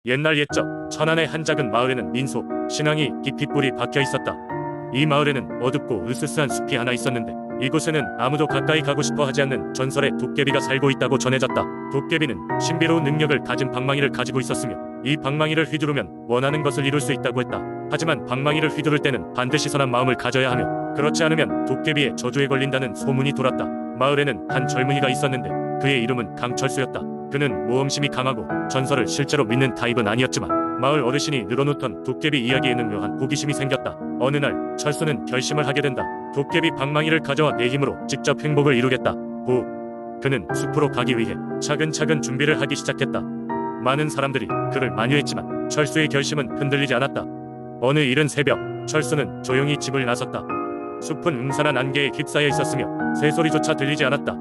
옛날 옛적 천안의 한 작은 마을에는 민속, 신앙이 깊이 뿌리 박혀 있었다. 이 마을에는 어둡고 으스스한 숲이 하나 있었는데 이곳에는 아무도 가까이 가고 싶어 하지 않는 전설의 도깨비가 살고 있다고 전해졌다. 도깨비는 신비로운 능력을 가진 방망이를 가지고 있었으며 이 방망이를 휘두르면 원하는 것을 이룰 수 있다고 했다. 하지만 방망이를 휘두를 때는 반드시 선한 마음을 가져야 하며 그렇지 않으면 도깨비의 저주에 걸린다는 소문이 돌았다. 마을에는 한 젊은이가 있었는데 그의 이름은 강철수였다. 그는 모험심이 강하고 전설을 실제로 믿는 타입은 아니었지만 마을 어르신이 늘어놓던 도깨비 이야기에는 묘한 호기심이 생겼다. 어느 날 철수는 결심을 하게 된다. 도깨비 방망이를 가져와 내 힘으로 직접 행복을 이루겠다. 후. 그는 숲으로 가기 위해 차근차근 준비를 하기 시작했다. 많은 사람들이 그를 만류했지만 철수의 결심은 흔들리지 않았다. 어느 이른 새벽 철수는 조용히 집을 나섰다. 숲은 음산한 안개에 휩싸여 있었으며 새소리조차 들리지 않았다.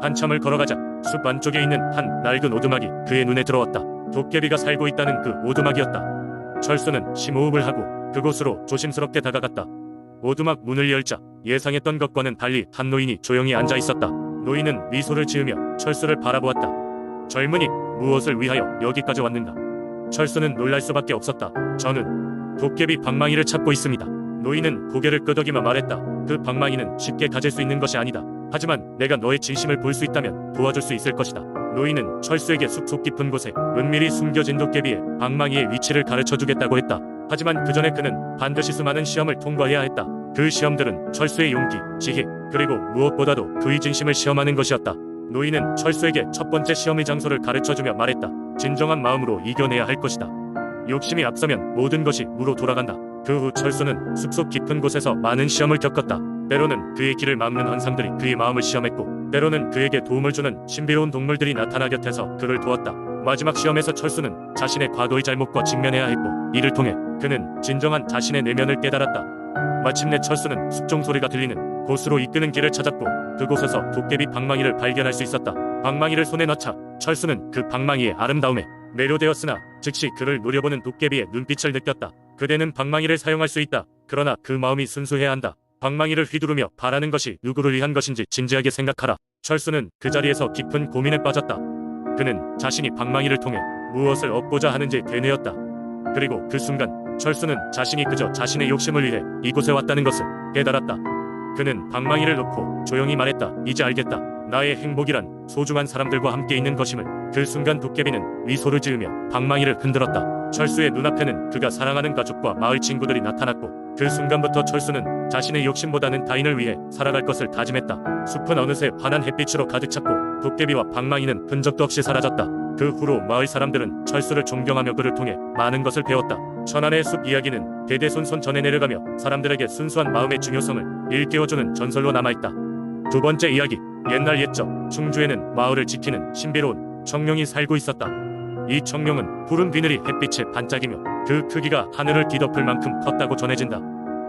한참을 걸어가자 숲 안쪽에 있는 한 낡은 오두막이 그의 눈에 들어왔다. 도깨비가 살고 있다는 그 오두막이었다. 철수는 심호흡을 하고 그곳으로 조심스럽게 다가갔다. 오두막 문을 열자 예상했던 것과는 달리 한 노인이 조용히 앉아 있었다. 노인은 미소를 지으며 철수를 바라보았다. 젊은이, 무엇을 위하여 여기까지 왔는가? 철수는 놀랄 수밖에 없었다. 저는 도깨비 방망이를 찾고 있습니다. 노인은 고개를 끄덕이며 말했다. 그 방망이는 쉽게 가질 수 있는 것이 아니다. 하지만 내가 너의 진심을 볼 수 있다면 도와줄 수 있을 것이다. 노인은 철수에게 숲속 깊은 곳에 은밀히 숨겨진 도깨비의 방망이의 위치를 가르쳐주겠다고 했다. 하지만 그 전에 그는 반드시 수많은 시험을 통과해야 했다. 그 시험들은 철수의 용기, 지혜, 그리고 무엇보다도 그의 진심을 시험하는 것이었다. 노인은 철수에게 첫 번째 시험의 장소를 가르쳐주며 말했다. 진정한 마음으로 이겨내야 할 것이다. 욕심이 앞서면 모든 것이 무로 돌아간다. 그 후 철수는 숲속 깊은 곳에서 많은 시험을 겪었다. 때로는 그의 길을 막는 환상들이 그의 마음을 시험했고 때로는 그에게 도움을 주는 신비로운 동물들이 나타나 곁에서 그를 도왔다. 마지막 시험에서 철수는 자신의 과거의 잘못과 직면해야 했고 이를 통해 그는 진정한 자신의 내면을 깨달았다. 마침내 철수는 숲종 소리가 들리는 곳으로 이끄는 길을 찾았고 그곳에서 도깨비 방망이를 발견할 수 있었다. 방망이를 손에 넣자 철수는 그 방망이의 아름다움에 매료되었으나 즉시 그를 노려보는 도깨비의 눈빛을 느꼈다. 그대는 방망이를 사용할 수 있다. 그러나 그 마음이 순수해야 한다. 방망이를 휘두르며 바라는 것이 누구를 위한 것인지 진지하게 생각하라. 철수는 그 자리에서 깊은 고민에 빠졌다. 그는 자신이 방망이를 통해 무엇을 얻고자 하는지 되뇌었다. 그리고 그 순간 철수는 자신이 그저 자신의 욕심을 위해 이곳에 왔다는 것을 깨달았다. 그는 방망이를 놓고 조용히 말했다. 이제 알겠다. 나의 행복이란 소중한 사람들과 함께 있는 것임을. 그 순간 도깨비는 미소를 지으며 방망이를 흔들었다. 철수의 눈앞에는 그가 사랑하는 가족과 마을 친구들이 나타났고 그 순간부터 철수는 자신의 욕심보다는 타인을 위해 살아갈 것을 다짐했다. 숲은 어느새 환한 햇빛으로 가득 찼고 도깨비와 방망이는 흔적도 없이 사라졌다. 그 후로 마을 사람들은 철수를 존경하며 그를 통해 많은 것을 배웠다. 천안의 숲 이야기는 대대손손 전해 내려가며 사람들에게 순수한 마음의 중요성을 일깨워주는 전설로 남아있다. 두 번째 이야기. 옛날 옛적 충주에는 마을을 지키는 신비로운 청룡이 살고 있었다. 이 청룡은 푸른 비늘이 햇빛에 반짝이며 그 크기가 하늘을 뒤덮을 만큼 컸다고 전해진다.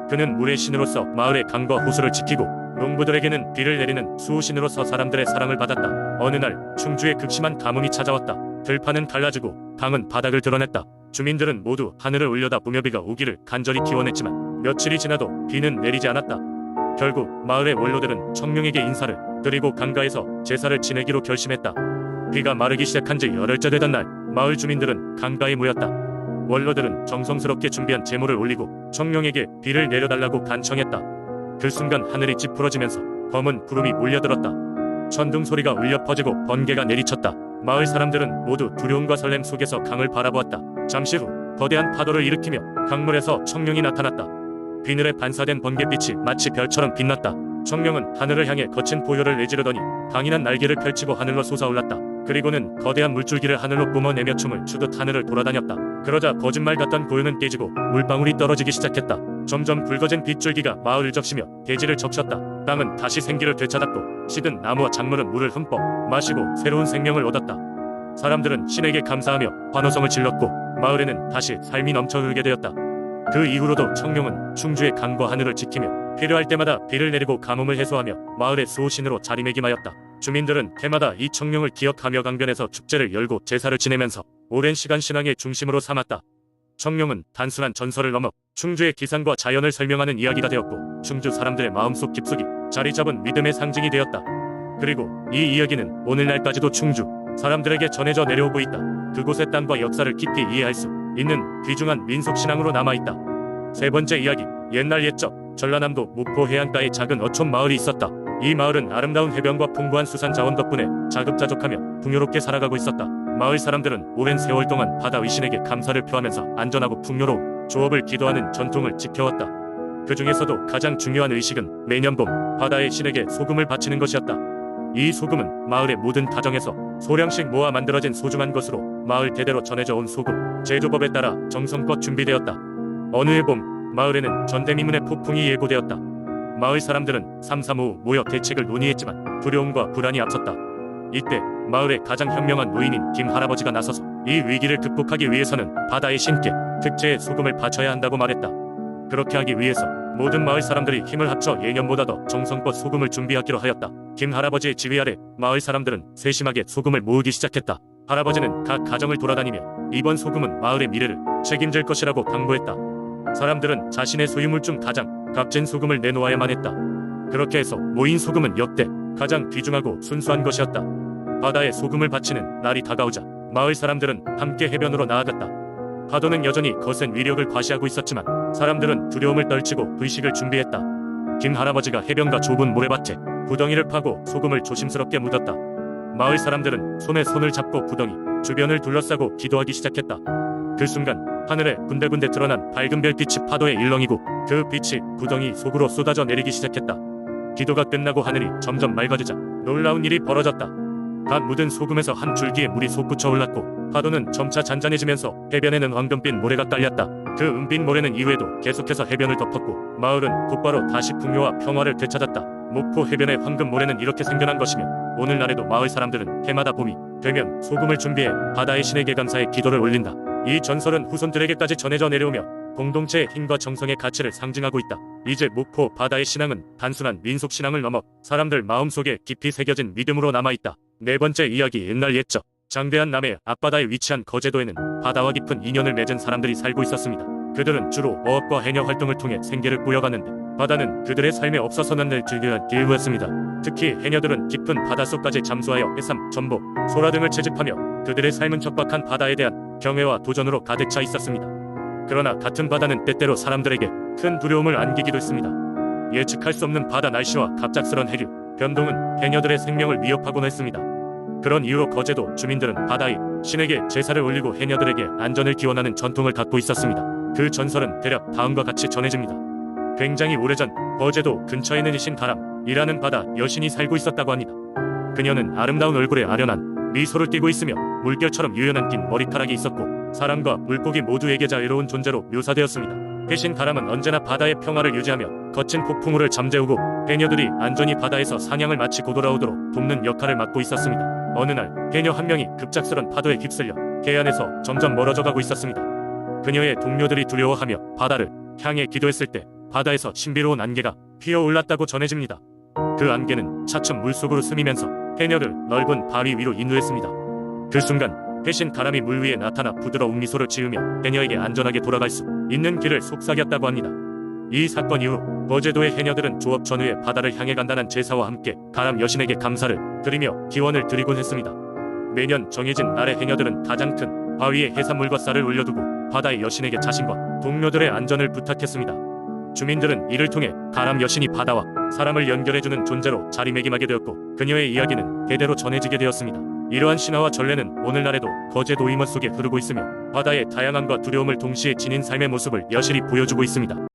그는 물의 신으로서 마을의 강과 호수를 지키고 농부들에게는 비를 내리는 수호신으로서 사람들의 사랑을 받았다. 어느 날 충주에 극심한 가뭄이 찾아왔다. 들판은 갈라지고 강은 바닥을 드러냈다. 주민들은 모두 하늘을 올려다보며 비가 오기를 간절히 기원했지만 며칠이 지나도 비는 내리지 않았다. 결국 마을의 원로들은 청룡에게 인사를 드리고 강가에서 제사를 지내기로 결심했다. 비가 마르기 시작한 지 열흘째 되던 날 마을 주민들은 강가에 모였다. 원로들은 정성스럽게 준비한 제물을 올리고 청룡에게 비를 내려달라고 간청했다. 그 순간 하늘이 찌푸러지면서 검은 구름이 몰려들었다. 천둥 소리가 울려 퍼지고 번개가 내리쳤다. 마을 사람들은 모두 두려움과 설렘 속에서 강을 바라보았다. 잠시 후 거대한 파도를 일으키며 강물에서 청룡이 나타났다. 비늘에 반사된 번갯빛이 마치 별처럼 빛났다. 청룡은 하늘을 향해 거친 포효를 내지르더니 강인한 날개를 펼치고 하늘로 솟아올랐다. 그리고는 거대한 물줄기를 하늘로 뿜어내며 춤을 추듯 하늘을 돌아다녔다. 그러자 거짓말 같던 고요는 깨지고 물방울이 떨어지기 시작했다. 점점 붉어진 빗줄기가 마을을 적시며 대지를 적셨다. 땅은 다시 생기를 되찾았고 시든 나무와 작물은 물을 흠뻑 마시고 새로운 생명을 얻었다. 사람들은 신에게 감사하며 환호성을 질렀고 마을에는 다시 삶이 넘쳐 흐르게 되었다. 그 이후로도 청룡은 충주의 강과 하늘을 지키며 필요할 때마다 비를 내리고 가뭄을 해소하며 마을의 수호신으로 자리매김하였다. 주민들은 해마다 이 청룡을 기억하며 강변에서 축제를 열고 제사를 지내면서 오랜 시간 신앙의 중심으로 삼았다. 청룡은 단순한 전설을 넘어 충주의 기상과 자연을 설명하는 이야기가 되었고 충주 사람들의 마음속 깊숙이 자리잡은 믿음의 상징이 되었다. 그리고 이 이야기는 오늘날까지도 충주 사람들에게 전해져 내려오고 있다. 그곳의 땅과 역사를 깊이 이해할 수 있는 귀중한 민속신앙으로 남아있다. 세 번째 이야기, 옛날 옛적 전라남도 목포 해안가에 작은 어촌 마을이 있었다. 이 마을은 아름다운 해변과 풍부한 수산 자원 덕분에 자급자족하며 풍요롭게 살아가고 있었다. 마을 사람들은 오랜 세월 동안 바다 의신에게 감사를 표하면서 안전하고 풍요로운 조업을 기도하는 전통을 지켜왔다. 그 중에서도 가장 중요한 의식은 매년 봄 바다의 신에게 소금을 바치는 것이었다. 이 소금은 마을의 모든 가정에서 소량씩 모아 만들어진 소중한 것으로 마을 대대로 전해져 온 소금 제조법에 따라 정성껏 준비되었다. 어느 해 봄 마을에는 전대미문의 폭풍이 예고되었다. 마을 사람들은 삼삼오오 모여 대책을 논의했지만 두려움과 불안이 앞섰다. 이때 마을의 가장 현명한 노인인 김 할아버지가 나서서 이 위기를 극복하기 위해서는 바다의 신께 특제의 소금을 바쳐야 한다고 말했다. 그렇게 하기 위해서 모든 마을 사람들이 힘을 합쳐 예년보다 더 정성껏 소금을 준비하기로 하였다. 김 할아버지의 지휘 아래 마을 사람들은 세심하게 소금을 모으기 시작했다. 할아버지는 각 가정을 돌아다니며 이번 소금은 마을의 미래를 책임질 것이라고 당부했다. 사람들은 자신의 소유물 중 가장 값진 소금을 내놓아야만 했다. 그렇게 해서 모인 소금은 역대 가장 귀중하고 순수한 것이었다. 바다에 소금을 바치는 날이 다가오자 마을 사람들은 함께 해변으로 나아갔다. 파도는 여전히 거센 위력을 과시하고 있었지만 사람들은 두려움을 떨치고 의식을 준비했다. 김 할아버지가 해변가 좁은 모래밭에 구덩이를 파고 소금을 조심스럽게 묻었다. 마을 사람들은 손에 손을 잡고 구덩이 주변을 둘러싸고 기도하기 시작했다. 그 순간 하늘에 군데군데 드러난 밝은 별빛이 파도에 일렁이고 그 빛이 구덩이 속으로 쏟아져 내리기 시작했다. 기도가 끝나고 하늘이 점점 맑아지자 놀라운 일이 벌어졌다. 갓 묻은 소금에서 한 줄기의 물이 솟구쳐 올랐고 파도는 점차 잔잔해지면서 해변에는 황금빛 모래가 깔렸다. 그 은빛 모래는 이후에도 계속해서 해변을 덮었고 마을은 곧바로 다시 풍요와 평화를 되찾았다. 목포 해변의 황금 모래는 이렇게 생겨난 것이며 오늘날에도 마을 사람들은 해마다 봄이 되면 소금을 준비해 바다의 신에게 감사의 기도를 올린다. 이 전설은 후손들에게까지 전해져 내려오며 공동체의 힘과 정성의 가치를 상징하고 있다. 이제 목포 바다의 신앙은 단순한 민속신앙을 넘어 사람들 마음속에 깊이 새겨진 믿음으로 남아있다. 네 번째 이야기, 옛날 옛적 장대한 남해 앞바다에 위치한 거제도에는 바다와 깊은 인연을 맺은 사람들이 살고 있었습니다. 그들은 주로 어업과 해녀 활동을 통해 생계를 꾸려가는데 바다는 그들의 삶에 없어서는 늘 즐겨한 일부였습니다. 특히 해녀들은 깊은 바닷속까지 잠수하여 해삼, 전복, 소라 등을 채집하며 그들의 삶은 척박한 바다에 대한 경외와 도전으로 가득 차 있었습니다. 그러나 같은 바다는 때때로 사람들에게 큰 두려움을 안기기도 했습니다. 예측할 수 없는 바다 날씨와 갑작스런 해류, 변동은 해녀들의 생명을 위협하곤 했습니다. 그런 이유로 거제도 주민들은 바다의 신에게 제사를 올리고 해녀들에게 안전을 기원하는 전통을 갖고 있었습니다. 그 전설은 대략 다음과 같이 전해집니다. 굉장히 오래전 거제도 근처에는 이신가람이라는 바다 여신이 살고 있었다고 합니다. 그녀는 아름다운 얼굴에 아련한 미소를 띠고 있으며 물결처럼 유연한 긴 머리카락이 있었고 사람과 물고기 모두에게 자유로운 존재로 묘사되었습니다. 해신가람은 언제나 바다의 평화를 유지하며 거친 폭풍우를 잠재우고 해녀들이 안전히 바다에서 사냥을 마치고 돌아오도록 돕는 역할을 맡고 있었습니다. 어느 날 해녀 한 명이 급작스런 파도에 휩쓸려 해안에서 점점 멀어져 가고 있었습니다. 그녀의 동료들이 두려워하며 바다를 향해 기도했을 때 바다에서 신비로운 안개가 피어올랐다고 전해집니다. 그 안개는 차츰 물속으로 스미면서 해녀를 넓은 바위 위로 인도했습니다. 그 순간 해신가람이 물 위에 나타나 부드러운 미소를 지으며 해녀에게 안전하게 돌아갈 수 있는 길을 속삭였다고 합니다. 이 사건 이후 거제도의 해녀들은 조업 전후에 바다를 향해 간단한 제사와 함께 가람 여신에게 감사를 드리며 기원을 드리곤 했습니다. 매년 정해진 날에 해녀들은 가장 큰 바위에 해산물과 쌀을 올려두고 바다의 여신에게 자신과 동료들의 안전을 부탁했습니다. 주민들은 이를 통해 가람 여신이 바다와 사람을 연결해주는 존재로 자리매김하게 되었고 그녀의 이야기는 대대로 전해지게 되었습니다. 이러한 신화와 전례는 오늘날에도 거제도 임원 속에 흐르고 있으며 바다의 다양함과 두려움을 동시에 지닌 삶의 모습을 여실히 보여주고 있습니다.